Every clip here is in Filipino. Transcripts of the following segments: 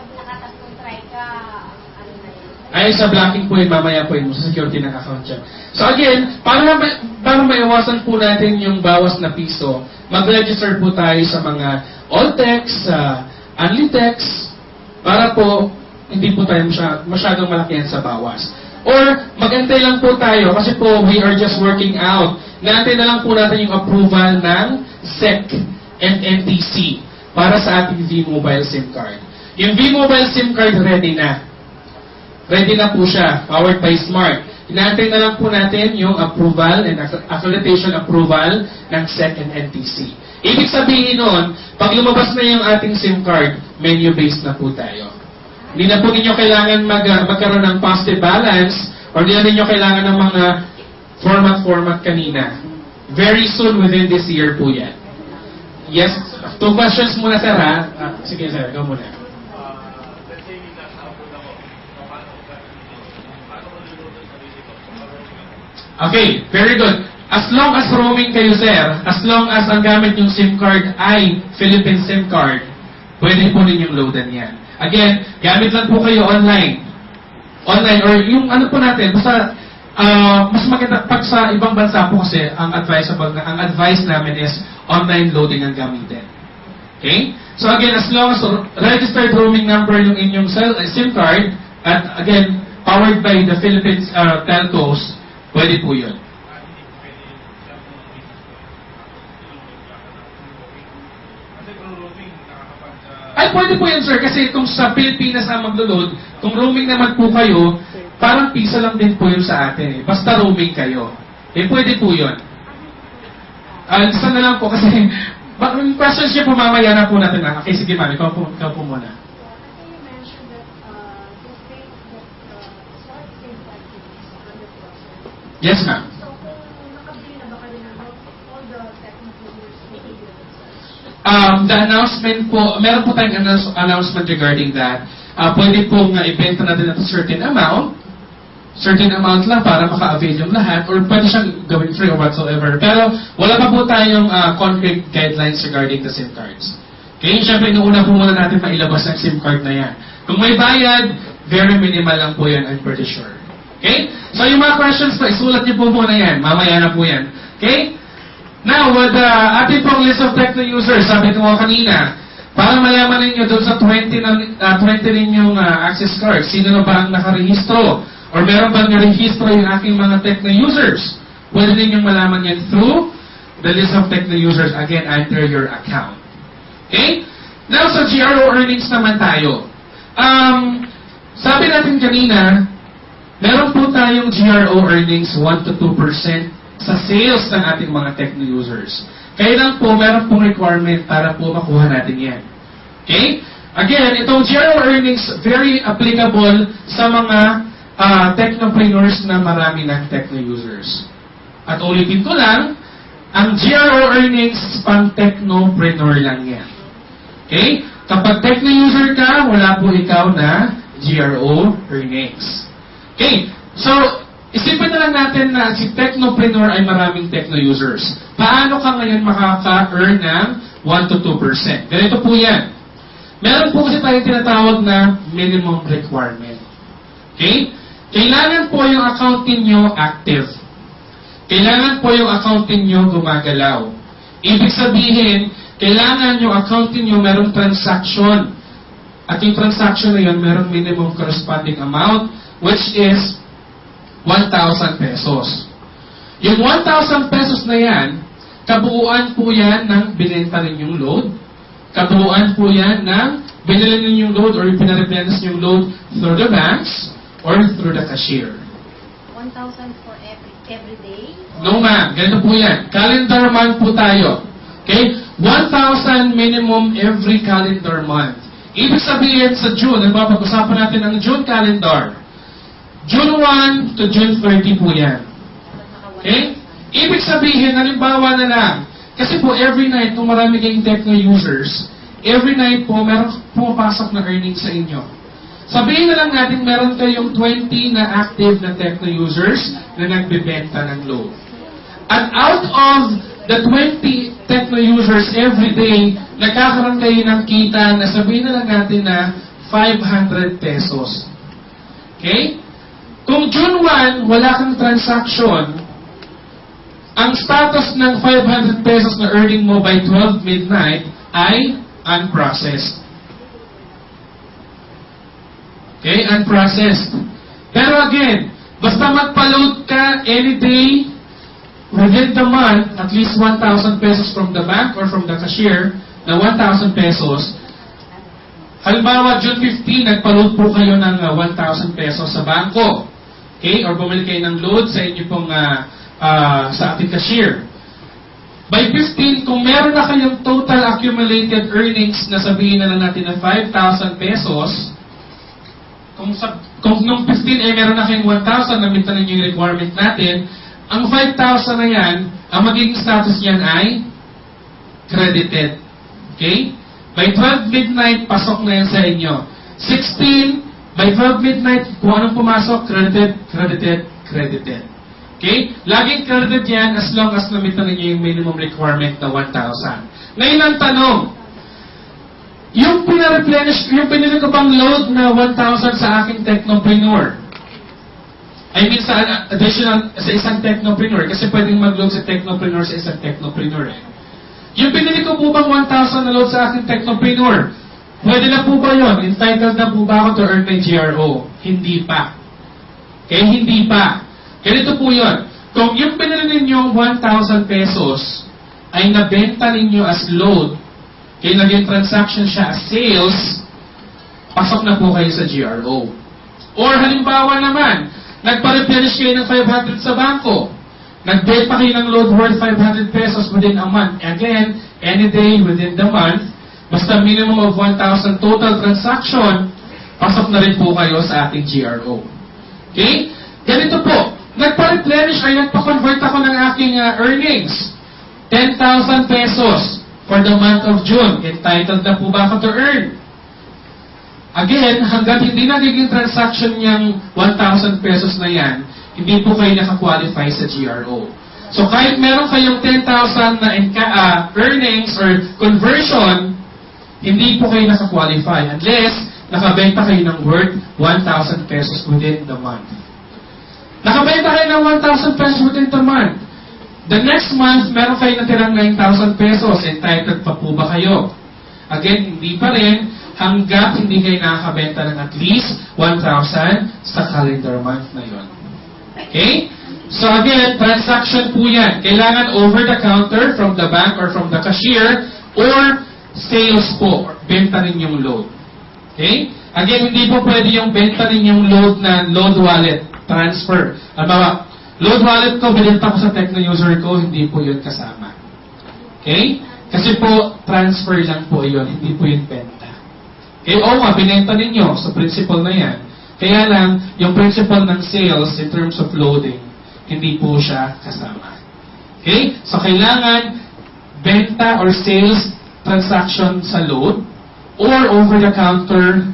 pag nakatatlong try ka, ano na yun? Ay, sa blocking po yun, mamaya po yun, sa security ng account yan. So again, para maiwasan po natin yung bawas na piso, mag-register po tayo sa mga Alltex, Unlitex, para po hindi po tayo masyadong malakihan sa bawas. Or mag-antay lang po tayo kasi po we are just working out. Naantay na lang po natin yung approval ng SEC and NTC para sa ating V-Mobile SIM card. Yung V-Mobile SIM card ready na. Ready na po siya, powered by Smart. Inaantay na lang po natin yung approval and accreditation approval ng SEC and NTC. Ibig sabihin nun, pag lumabas na yung ating SIM card, menu-based na po tayo. Hindi na po ninyo kailangan magkaroon ng positive balance or hindi na ninyo kailangan ng mga format kanina. Very soon within this year po yan. Yes, 2 questions muna sir ha. Sige sir, ikaw muna. Okay, very good. As long as roaming kayo sir, as long as ang gamit yung SIM card ay Philippine SIM card, pwede po ninyong loadan yan. Again, gamit lang po kayo online. Online or yung ano po natin, basta mas maganda pag sa ibang bansa po kasi ang advice namin is online loading ang gamitin. Okay? So again, as long as registered roaming number yung inyong SIM card at again, powered by the Philippines telcos, pwede po yun. Ay, pwede po yun, sir. Kasi kung sa Pilipinas ang maglo-load, kung roaming naman po kayo, parang piso lang din po yun sa atin. Basta roaming kayo. Eh, pwede po yun. Isa na lang po kasi, yung questions niya po mamaya na po natin. Okay, sige ma'am, ikaw po muna. Yes, ma'am. The announcement po, meron po tayong announcement regarding that. Pwede pong ibenta natin at a certain amount lang para maka-avail yung lahat, or pwede siyang gawin free or whatsoever. Pero wala pa po tayong concrete guidelines regarding the SIM cards. Okay, syempre inuuna po muna natin mailabas ang SIM card na yan. Kung may bayad, very minimal lang po yan, I'm pretty sure. Okay? So yung mga questions po, isulat niyo po muna yan. Mamaya na po yan. Okay? Now, with ating pong list of techno users, sabi ko kanina, para malaman ninyo doon sa 20 ninyong access cards, sino na ba ang nakarehistro? Or meron bang narehistro yung aking mga techno users? Pwede ninyong malaman yan through the list of techno users. Again, enter your account. Okay? Now, sa GRO earnings naman tayo. Sabi natin kanina, meron po tayong GRO earnings 1 to 2% sa sales ng ating mga techno users. Kaya lang po, meron pong requirement para po makuha natin yan. Okay? Again, itong GRO earnings, very applicable sa mga technopreneurs na marami ng techno users. At ulitin ko lang, ang GRO earnings pang technopreneur lang yan. Okay? Kapag techno user ka, wala po ikaw na GRO earnings. Okay? So, isipin na lang natin na si technopreneur ay maraming techno users. Paano ka ngayon makaka-earn ng 1 to 2%? Ganito po yan. Meron po kasi tayong tinatawag na minimum requirement. Okay? Kailangan po yung account ninyo active. Kailangan po yung account ninyo gumagalaw. Ibig sabihin, kailangan yung account ninyo merong transaction. At yung transaction na yun, merong minimum corresponding amount, which is 1,000 pesos. Yung 1,000 pesos na yan, kabuuan po yan ng binenta ninyong load. Kabuuan po yan ng binili ninyong load or pinareplenish ninyong load through the banks or through the cashier. 1,000 for every day? No ma'am, ganito po yan. Calendar month po tayo. Okay? 1,000 minimum every calendar month. Ibig sabihin sa June, pag-usapan natin ang June calendar. June 1 to June 30 po yan. Okay? Ibig sabihin, halimbawa na lang, kasi po every night, kung marami kayong techno users, every night po, meron pumapasok na earnings sa inyo. Sabihin na lang natin, meron kayong 20 na active na techno users na nagbebenta ng load. At out of the 20 techno users every day, nagkakaroon kayo ng kita na sabihin na lang natin na 500 pesos. Okay? Kung June 1, wala kang transaction, ang status ng 500 pesos na earning mo by 12 midnight ay unprocessed. Okay? Unprocessed. Pero again, basta magpa-load ka any day within the month, at least 1,000 pesos from the bank or from the cashier na 1,000 pesos. Halimbawa, June 15, nagpa-load po kayo ng 1,000 pesos sa bangko. Okay? Or bumili kayo ng load sa inyo pong sa ating cashier. By 15, kung meron na kayong total accumulated earnings na sabihin na lang natin na 5,000 pesos, kung nung 15 ay meron na kayong 1,000 na meet na yung requirement natin, ang 5,000 na yan, ang magiging status niyan ay credited. Okay? By 12 midnight, pasok na yan sa inyo. 16, by 12 midnight, kung anong pumasok, credited, credited, credited. Okay? Laging credited yan as long as na-meet na ninyo yung minimum requirement na 1,000. Ngayon ang tanong, yung pinili ko bang load na 1,000 sa aking Technopreneur, I mean sa additional, sa isang Technopreneur, kasi pwedeng mag-load sa Technopreneur sa isang Technopreneur eh. Yung pinili ko po bang 1,000 na load sa aking Technopreneur, pwede na po ba yun? Entitled na po ba ako to earn my GRO? Hindi pa. Okay, hindi pa. Ganito po yun. Kung yung pinili ninyong 1,000 pesos ay nabenta ninyo as load, kaya naging transaction siya as sales, pasok na po kayo sa GRO. Or halimbawa naman, nagpa-replenish kayo ng 500 sa bangko, nag-bet pa kayo ng load worth 500 pesos within a month. Again, any day within the month, basta minimum of 1,000 total transaction, pasok na rin po kayo sa ating GRO. Okay? Ganito po, nagpa-replenish ay nagpa-convert ako ng aking earnings. 10,000 pesos for the month of June. Entitled na po ba ako to earn? Again, hanggang hindi nagiging transaction niyang 1,000 pesos na yan, hindi po kayo nakakwalify sa GRO. So kahit meron kayong 10,000 na earnings or conversion, hindi po kayo nakakwalify unless nakabenta kayo ng worth 1,000 pesos within the month. Nakabenta kayo ng 1,000 pesos within the month. The next month, meron kayo natirang 9,000 pesos. Entitled pa po ba kayo? Again, hindi pa rin hanggat hindi kayo nakakabenta ng at least 1,000 sa calendar month na yon. Okay? So again, transaction po yan. Kailangan over-the-counter from the bank or from the cashier or sales po, or benta ninyong load. Okay? Again, hindi po pwede yung benta ninyong load na load wallet, transfer. Halimbawa, load wallet ko, binenta ko sa Techno user ko, hindi po yun kasama. Okay? Kasi po, transfer lang po yun, hindi po yun benta. Okay, oo nga, binenta ninyo sa principal na yan. Kaya lang, yung principal ng sales in terms of loading, hindi po siya kasama. Okay? So, kailangan benta or sales transaction sa load or over-the-counter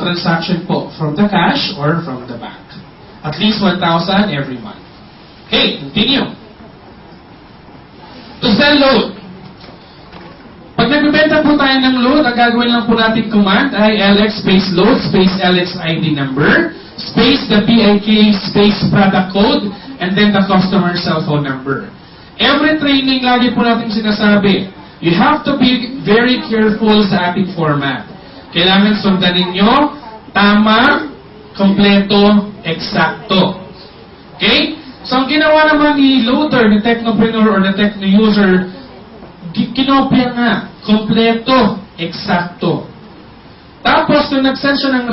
transaction po from the cash or from the bank. At least 1,000 every month. Okay, continue. To sell load. Pag nagbibenta po tayo ng load, ang gagawin lang po natin command ay LX space load space LX ID number space the PIK space product code and then the customer cell phone number. Every training, lagi po natin sinasabi, you have to be very careful sa ating format. Kailangan sundan ninyo, tama, kompleto, eksakto. Okay? So, ang ginawa naman ni loader, ni Technopreneur or ni Techno user, kinopya nga, kompleto, eksakto. Tapos, nung nag-send siya ng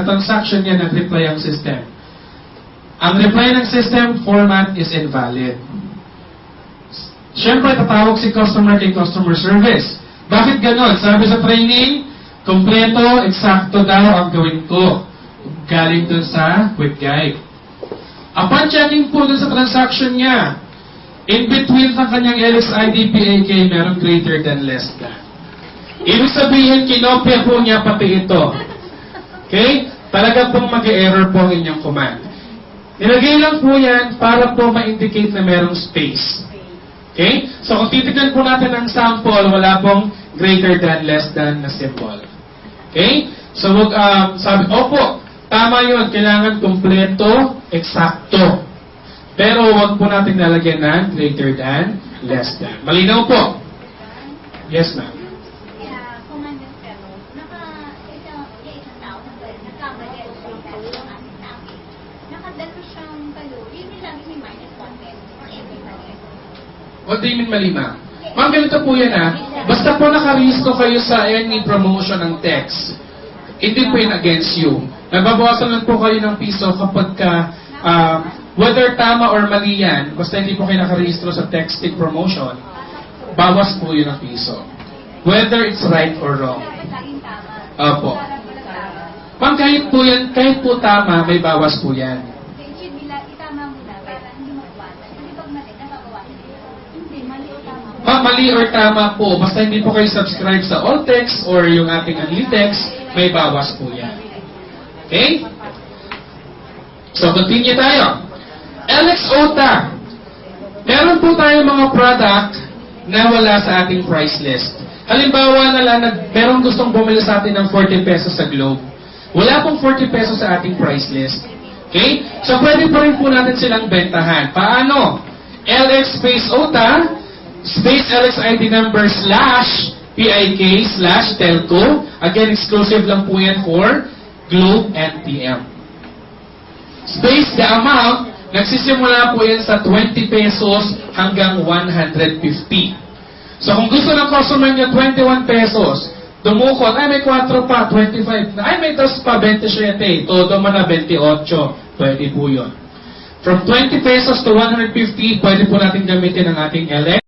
transaction niya, nag-reply ang system. Ang reply ng system, format is invalid. Siyempre, tatawag si customer kay customer service. Bakit ganon? Sabi sa training, kompleto, eksakto daw ang gawin ko. Galing dun sa quick guide. Upon checking po dun sa transaction niya, in between ng kanyang LXID PAK, meron greater than less than. Ibig sabihin, kinopya po niya pati ito. Okay? Talaga pong mag-error po ang inyong command. Nilagay lang po yan para po ma-indicate na merong space. Okay? So kung titignan po natin ang sample, wala pong greater than, less than na symbol. Okay? So, sabi, opo, tama yun. Kailangan kumpleto, eksakto. Pero wag po natin nalagyan ng greater than, less than. Malinaw po? Yes, ma'am. Kaya, Commander Pero, isang tao nagkamali ang kalori ng ating sabi. Nakadalo siyang kalori, hindi lang i-minus 1 for every mali. What do you mean mali, ma'am? Ma'am, ganito po yan ha. Basta po nakarehistro kayo sa any promotion ng text, hindi po yun against you. Nababawasan lang po kayo ng piso kapag whether tama or mali yan, basta hindi po kayo nakarehistro sa texting promotion, bawas po yun ng piso. Whether it's right or wrong. Dapat laging tama. Opo. Dapat tama. Ma'am, kahit po tama, may bawas po yan. It should be itama muna para hindi magbawasan. Kasi pag mali, nababawasan. Hindi, mali o tama. Ma'am, mali or tama po, basta hindi po kayo subscribe sa all text or yung ating only text, may bawas po yan. Okay? So, continue tayo. LX OTA. Meron po tayo mga product na wala sa ating price list. Halimbawa na lang, merong gustong bumili sa atin ng 40 pesos sa Globe. Wala pong 40 pesos sa ating price list. Okay? So, pwede pa rin po natin silang bentahan. Paano? LX space OTA, space LX ID number / PIK / telco. Again, exclusive lang po yan for Globe and TM. Space the amount, nagsisimula po yan sa 20 pesos hanggang 150. So kung gusto ng customer niya 21 pesos, dumukot, ay may 4 pa, 25 na, ay may 2 pa, 27, todo mo na 28, pwede po yun. From 20 pesos to 150, pwede po natin gamitin ang ating LX.